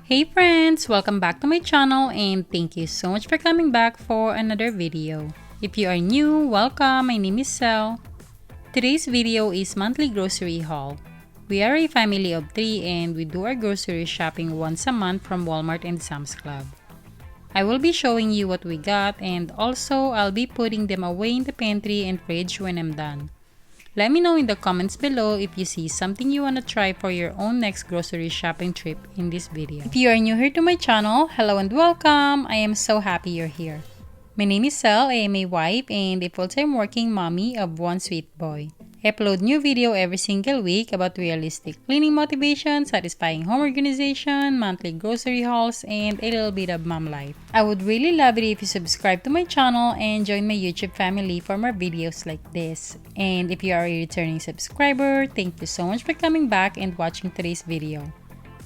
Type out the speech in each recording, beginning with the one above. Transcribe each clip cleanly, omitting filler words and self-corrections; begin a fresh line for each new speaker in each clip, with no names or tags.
Hey friends! Welcome back to my channel and thank you so much for coming back for another video. If you are new, welcome! My name is Selle. Today's video is monthly grocery haul. We are a family of 3 and we do our grocery shopping once a month from Walmart and Sam's Club. I will be showing you what we got and also I'll be putting them away in the pantry and fridge when I'm done. Let me know in the comments below if you see something you want to try for your own next grocery shopping trip in this video. If you are new here to my channel, hello and welcome! I am so happy you're here. My name is Selle, I am a wife and a full-time working mommy of one sweet boy. I upload new video every single week about realistic cleaning motivation, satisfying home organization, monthly grocery hauls, and a little bit of mom life. I would really love it if you subscribe to my channel and join my YouTube family for more videos like this. And if you are a returning subscriber, thank you so much for coming back and watching today's video.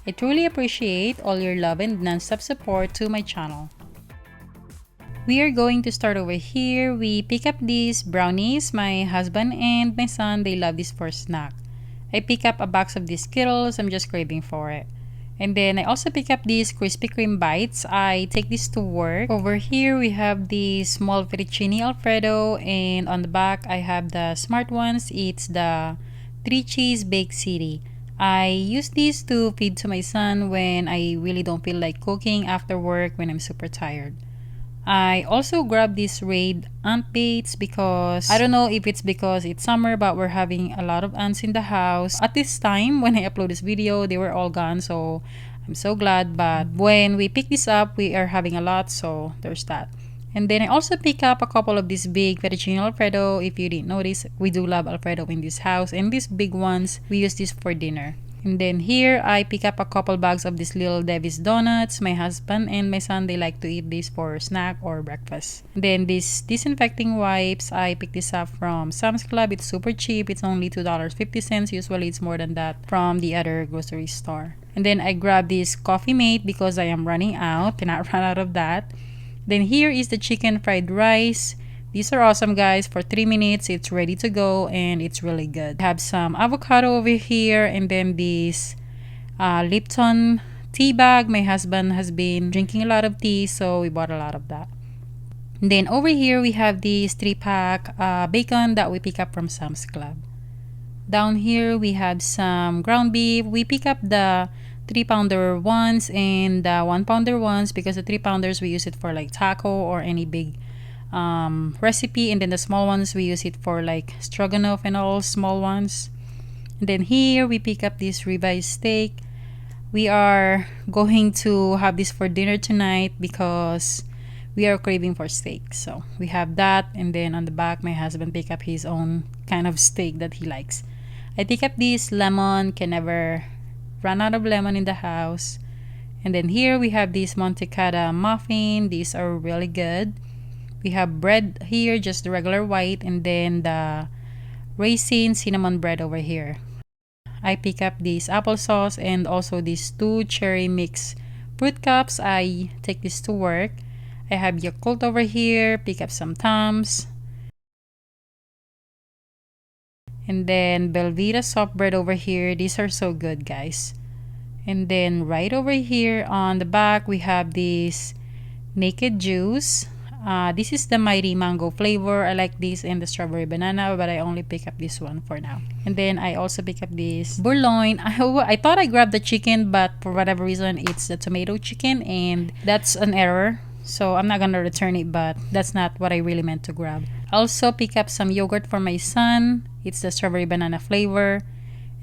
I truly appreciate all your love and non-stop support to my channel. We are going to start over here. We pick up these brownies. My husband and my son, they love this for snack. I pick up a box of these Skittles. I'm just craving for it. And then I also pick up these Krispy Kreme bites. I take this to work. Over here, we have the small fettuccine Alfredo. And on the back, I have the smart ones. It's the 3 cheese baked city. I use these to feed to my son when I really don't feel like cooking after work when I'm super tired. I also grabbed these Raid ant baits because I don't know if it's because it's summer but we're having a lot of ants in the house. At this time when I upload this video, they were all gone, so I'm so glad. But when we pick this up, we are having a lot, so there's that. And then I also pick up a couple of these big fettuccine Alfredo. If you didn't notice, we do love Alfredo in this house, and these big ones, we use this for dinner. And then here, I pick up a couple bags of these little Davis donuts. My husband and my son, they like to eat this for snack or breakfast. And then these disinfecting wipes, I picked this up from Sam's Club. It's super cheap. It's only $2.50. Usually, it's more than that from the other grocery store. And then I grabbed this Coffee Mate because I am running out. Cannot run out of that. Then here is the chicken fried rice. These are awesome, guys. For 3 minutes, it's ready to go and it's really good. I have some avocado over here and then this Lipton tea bag. My husband has been drinking a lot of tea, so we bought a lot of that. And then over here, we have this 3-pack bacon that we pick up from Sam's Club. Down here, we have some ground beef. We pick up the 3-pounder ones and the 1-pounder ones because the 3-pounders, we use it for like taco or any big recipe, and then the small ones we use it for like stroganoff and all small ones. And then here we pick up this ribeye steak. We are going to have this for dinner tonight because we are craving for steak, so we have that. And then on the back, my husband pick up his own kind of steak that he likes. I pick up this lemon. Can never run out of lemon in the house. And then here we have this mantecada muffin. These are really good. We have bread here, just the regular white, and then the raisin cinnamon bread over here. I pick up this applesauce and also these 2 cherry mix fruit cups. I take this to work. I have Yakult over here, pick up some Tums. And then Belvita soft bread over here. These are so good, guys. And then right over here on the back, we have this Naked Juice. This is the Mighty Mango flavor. I like this and the strawberry banana, but I only pick up this one for now. And then I also pick up this Bourlogne. I thought I grabbed the chicken, but for whatever reason, it's the tomato chicken, and that's an error. So I'm not gonna return it, but that's not what I really meant to grab. I also pick up some yogurt for my son. It's the strawberry banana flavor.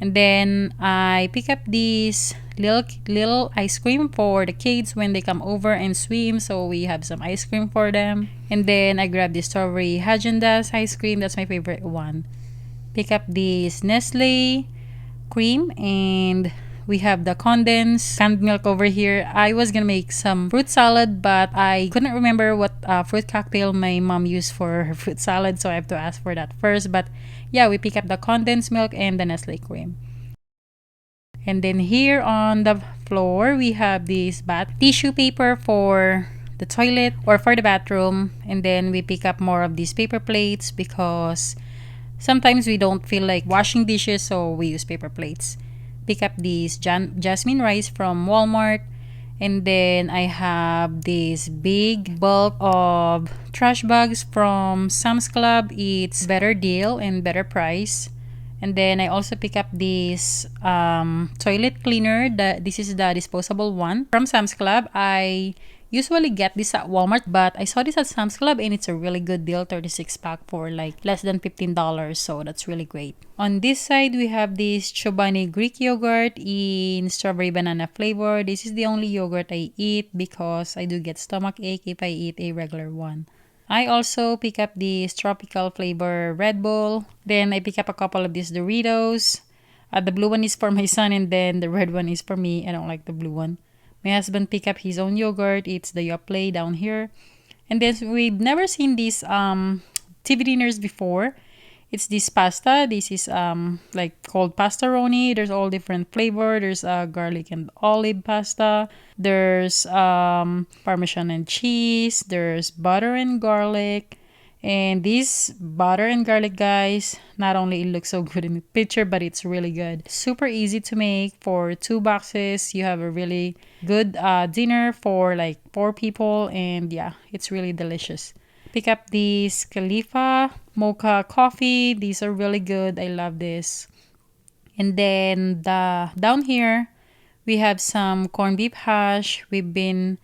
And then I pick up this little ice cream for the kids when they come over and swim, so we have some ice cream for them. And then I grab this strawberry Häagen-Dazs ice cream. That's my favorite one. Pick up this Nestle cream, and we have the condensed canned milk over here. I was gonna make some fruit salad, but I couldn't remember what fruit cocktail my mom used for her fruit salad, so I have to ask for that first. But yeah, we pick up the condensed milk and the Nestle cream. And then here on the floor, we have this bath tissue paper for the toilet or for the bathroom. And then we pick up more of these paper plates because sometimes we don't feel like washing dishes, so we use paper plates. Pick up these jasmine rice from Walmart. And then I have this big bulk of trash bags from Sam's Club. It's better deal and better price. And then I also pick up this toilet cleaner. This is the disposable one from Sam's Club. I usually get this at Walmart, but I saw this at Sam's Club and it's a really good deal, 36 pack for like less than $15. So that's really great. On this side, we have this Chobani Greek yogurt in strawberry banana flavor. This is the only yogurt I eat because I do get stomach ache if I eat a regular one. I also pick up this tropical flavor Red Bull. Then I pick up a couple of these Doritos. The blue one is for my son and then the red one is for me. I don't like the blue one. My husband pick up his own yogurt. It's the Yoplait down here. And then we've never seen these TV dinners before. It's this pasta. This is like called pastaroni. There's all different flavor. There's garlic and olive pasta. There's parmesan and cheese. There's butter and garlic. And this butter and garlic, guys, not only it looks so good in the picture, but it's really good. Super easy to make. For 2 boxes, you have a really good dinner for like 4 people. And yeah, it's really delicious. Pick up this Khalifa mocha coffee. These are really good. I love this. And then down here, we have some corned beef hash. We've been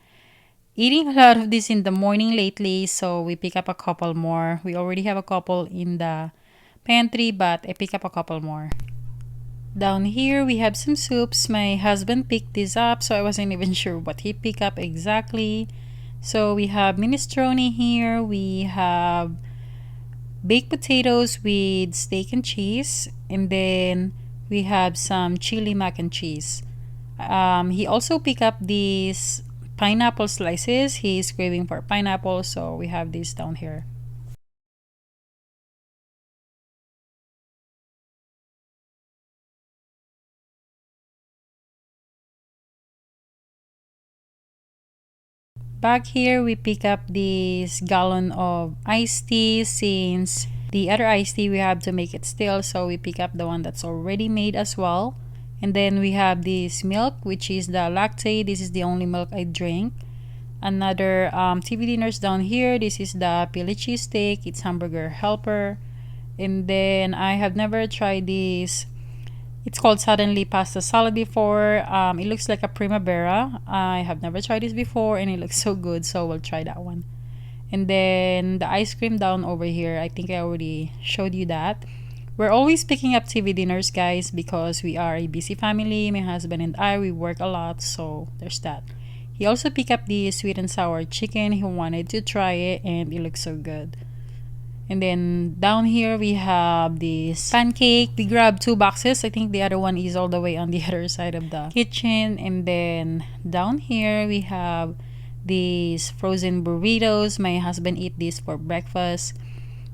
eating a lot of this in the morning lately, so we pick up a couple more. We already have a couple in the pantry, but I pick up a couple more. Down here, we have some soups. My husband picked this up, so I wasn't even sure what he picked up exactly. So we have minestrone here. We have baked potatoes with steak and cheese. And then we have some chili mac and cheese. He also picked up these pineapple slices. He's craving for pineapple, so we have this down here. Back here, we pick up this gallon of iced tea since the other iced tea we have to make it still, so we pick up the one that's already made as well. And then we have this milk, which is the lactate. This is the only milk I drink. Another TV dinners down here. This is the Philly cheesesteak. It's hamburger helper. And then I have never tried this. It's called Suddenly Pasta Salad before. It looks like a primavera. I have never tried this before and it looks so good, so we'll try that one. And then the ice cream down over here. I think I already showed you that. We're always picking up TV dinners, guys, because we are a busy family. My husband and I, we work a lot, so there's that. He also picked up the sweet and sour chicken. He wanted to try it and it looks so good. And then down here we have this pancake. We grabbed 2 boxes. I think the other one is all the way on the other side of the kitchen. And then down here we have these frozen burritos. My husband eat this for breakfast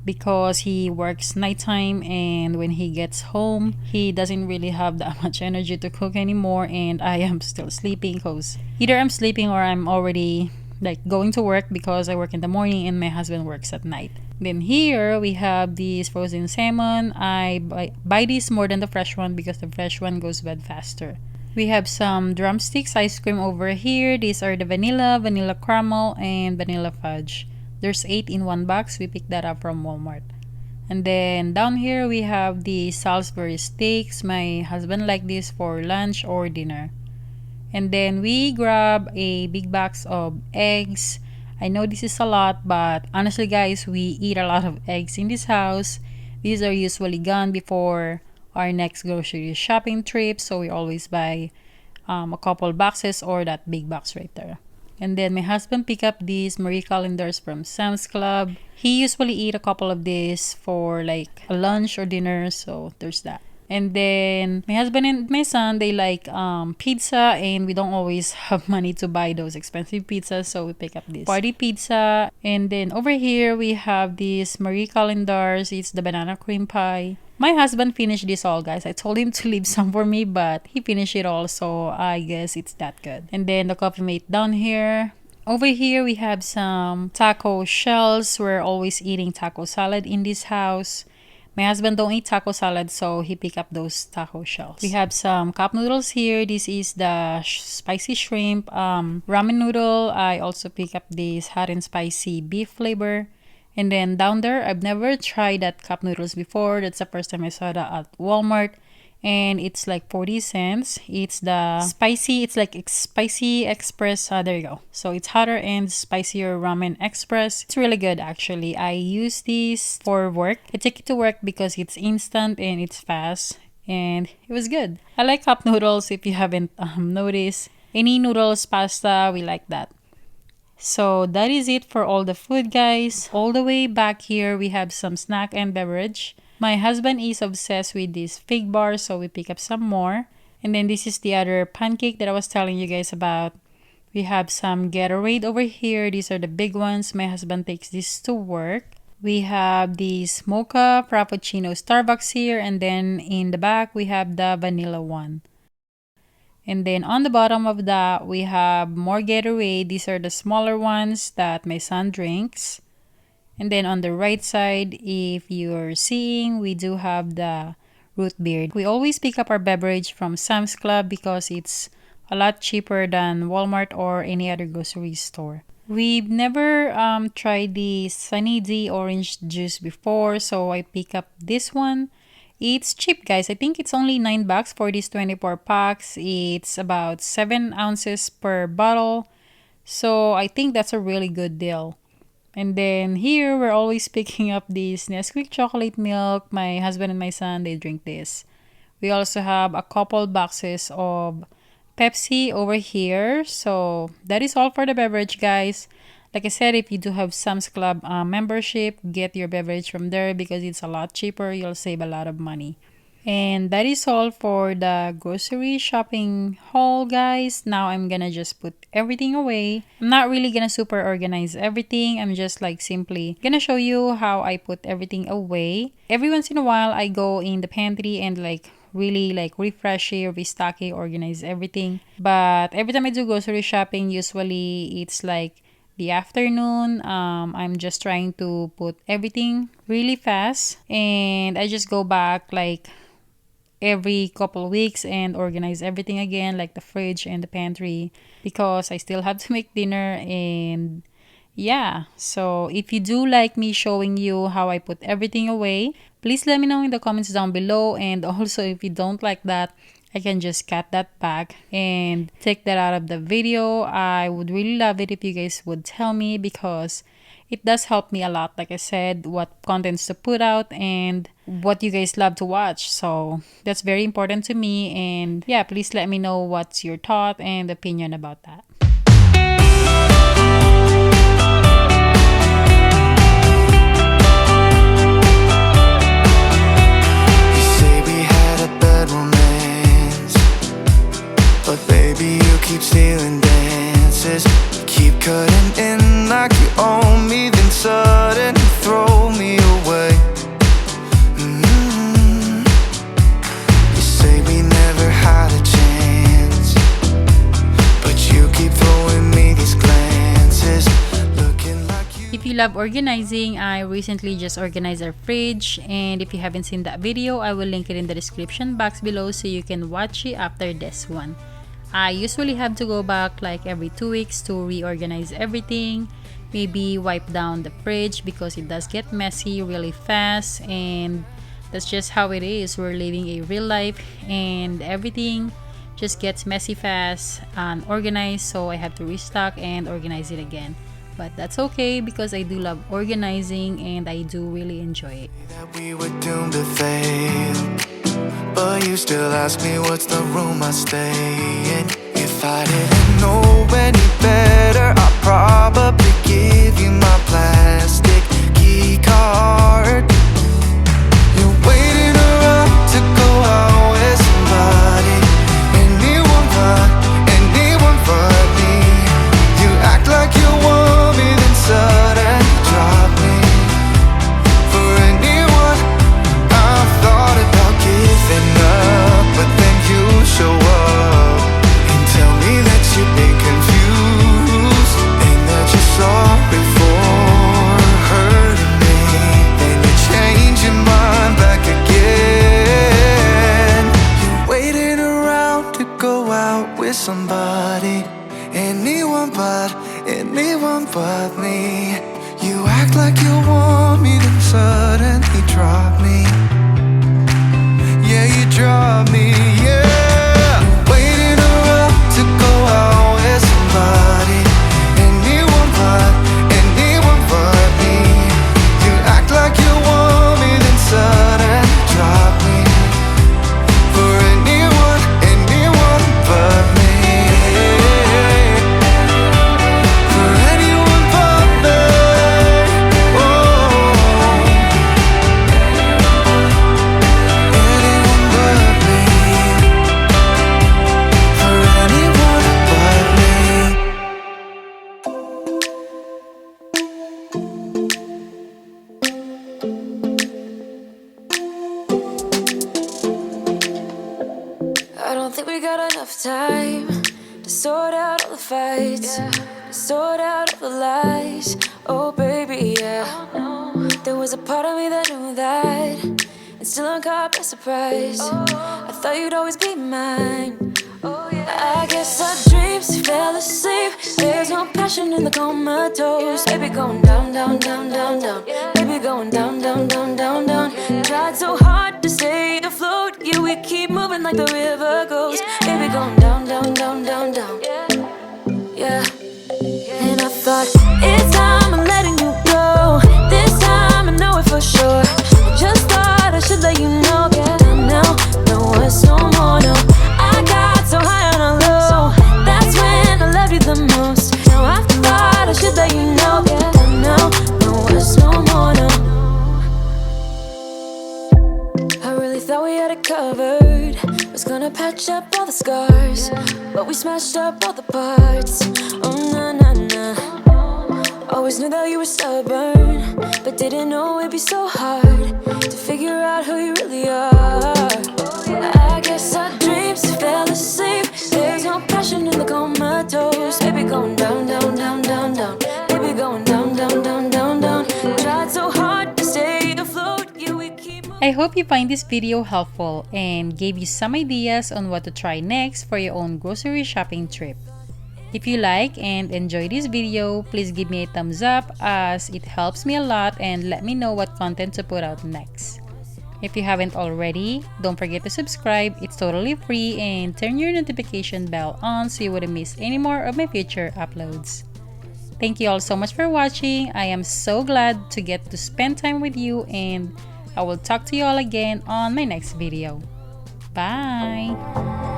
because he works nighttime, and when he gets home he doesn't really have that much energy to cook anymore, and I am still sleeping because either I'm sleeping or I'm already like going to work because I work in the morning and my husband works at night. Then here we have these frozen salmon. I buy this more than the fresh one because the fresh one goes bad faster. We have some drumsticks ice cream over here. These are the vanilla caramel, and vanilla fudge. There's 8 in one box. We picked that up from Walmart. And then down here we have the Salisbury steaks. My husband liked this for lunch or dinner. And then we grab a big box of eggs. I know this is a lot, but honestly, guys, we eat a lot of eggs in this house. These are usually gone before our next grocery shopping trip, so we always buy a couple boxes or that big box right there. And then my husband picked up these Marie calendars from Sam's Club. He usually eat a couple of these for like a lunch or dinner, so there's that. And then my husband and my son, they like pizza, and we don't always have money to buy those expensive pizzas, so we pick up this party pizza. And then over here we have these Marie calendars. It's the banana cream pie. My husband finished this all, guys. I told him to leave some for me, but he finished it all, so I guess it's that good. And then the coffee mate down here. Over here we have some taco shells. We're always eating taco salad in this house. My husband don't eat taco salad, so he picked up those taco shells. We have some cup noodles here. This is the spicy shrimp ramen noodle. I also pick up this hot and spicy beef flavor. And then down there, I've never tried that cup noodles before. That's the first time I saw that at Walmart. And it's like 40 cents. It's the spicy, it's like spicy express. There you go. So it's hotter and spicier ramen express. It's really good actually. I use this for work. I take it to work because it's instant and it's fast. And it was good. I like cup noodles if you haven't noticed. Any noodles, pasta, we like that. So that is it for all the food, guys. All the way back here, we have some snack and beverage. My husband is obsessed with these fig bars, so we pick up some more. And then this is the other pancake that I was telling you guys about. We have some Gatorade over here. These are the big ones. My husband takes this to work. We have this mocha frappuccino Starbucks here. And then in the back, we have the vanilla one. And then on the bottom of that, we have more Gatorade. These are the smaller ones that my son drinks. And then on the right side, if you're seeing, we do have the root beer. We always pick up our beverage from Sam's Club because it's a lot cheaper than Walmart or any other grocery store. We've never tried the Sunny D orange juice before, so I pick up this one. It's cheap, guys. I think it's only $9 for these 24 packs. It's about 7 ounces per bottle. So I think that's a really good deal. And then here, we're always picking up this Nesquik chocolate milk. My husband and my son, they drink this. We also have a couple boxes of Pepsi over here. So that is all for the beverage, guys. Like I said, if you do have Sam's Club membership, get your beverage from there because it's a lot cheaper. You'll save a lot of money. And that is all for the grocery shopping haul, guys. Now I'm gonna just put everything away. I'm not really gonna super organize everything. I'm just like simply gonna show you how I put everything away. Every once in a while, I go in the pantry and like really like refresh it, restock it, organize everything. But every time I do grocery shopping, usually it's like the afternoon. I'm just trying to put everything really fast. And I just go back like every couple of weeks and organize everything again, like the fridge and the pantry, because I still have to make dinner. And yeah, so if you do like me showing you how I put everything away, please let me know in the comments down below. And also, if you don't like that, I can just cut that back and take that out of the video. I would really love it if you guys would tell me, because it does help me a lot, like I said, what contents to put out and what you guys love to watch. So that's very important to me. And yeah, please let me know what's your thought and opinion about that.
You say we had a bad romance, but baby, you keep stealing dances. Keep cutting in like you own me, then suddenly throw me away. You say we never had a chance, but you keep throwing me these glances, looking like you.
If you love organizing, I recently just organized our fridge, and if you haven't seen that video, I will link it in the description box below so you can watch it after this one. I usually have to go back like every 2 weeks to reorganize everything, maybe wipe down the fridge because it does get messy really fast, and that's just how it is. We're living a real life and everything just gets messy fast and organized, so I have to restock and organize it again. But that's okay because I do love organizing and I do really enjoy it.
That we were doomed to fail, but you still ask me what's the room I stay in. If I didn't know any better, I'd probably give you my plastic key card. You're waiting around to go out with somebody, anyone but me. You act like you want me, then suddenly drop me. For anyone, I've thought about giving up, but then you show up and tell me that you've been confused and that you're sorry for hurting me. Then think we got enough time to sort out all the fights, to sort out all the lies. Oh baby, yeah. There was a part of me that knew that, and still I'm caught by surprise. I thought you'd always be mine. I guess our dreams fell asleep. There's no passion in the comatose. Baby going down, down, down, down, down. Baby going down, down, down, down, down. Tried so hard to stay afloat. Yeah, we keep moving like the river goes. Baby going down, down, down, down, down. Yeah. And I thought, it's time I'm letting you go. This time I know it for sure. I just thought I should let you know. Yeah, now, no, it's no more, no. I got so high on a low. That's when I loved you the most. Now I thought I should let you know. Yeah, now, no, it's no more, no. I really thought we had it covered. Was gonna patch up all the scars, but we smashed up all the parts. Oh, nah, nah, nah. Always knew that you were stubborn, but didn't know it'd be so hard to figure out who you really are. I guess our dreams fell asleep. There's no passion in the comatose. Baby going down, down, down, down, down. Baby going down, down, down, down, down. Tried so hard to stay afloat. Yeah, we keep.
I hope you find this video helpful and gave you some ideas on what to try next for your own grocery shopping trip. If you like and enjoy this video, please give me a thumbs up as it helps me a lot and let me know what content to put out next. If you haven't already, don't forget to subscribe. It's totally free, and turn your notification bell on so you wouldn't miss any more of my future uploads. Thank you all so much for watching. I am so glad to get to spend time with you, and I will talk to you all again on my next video. Bye!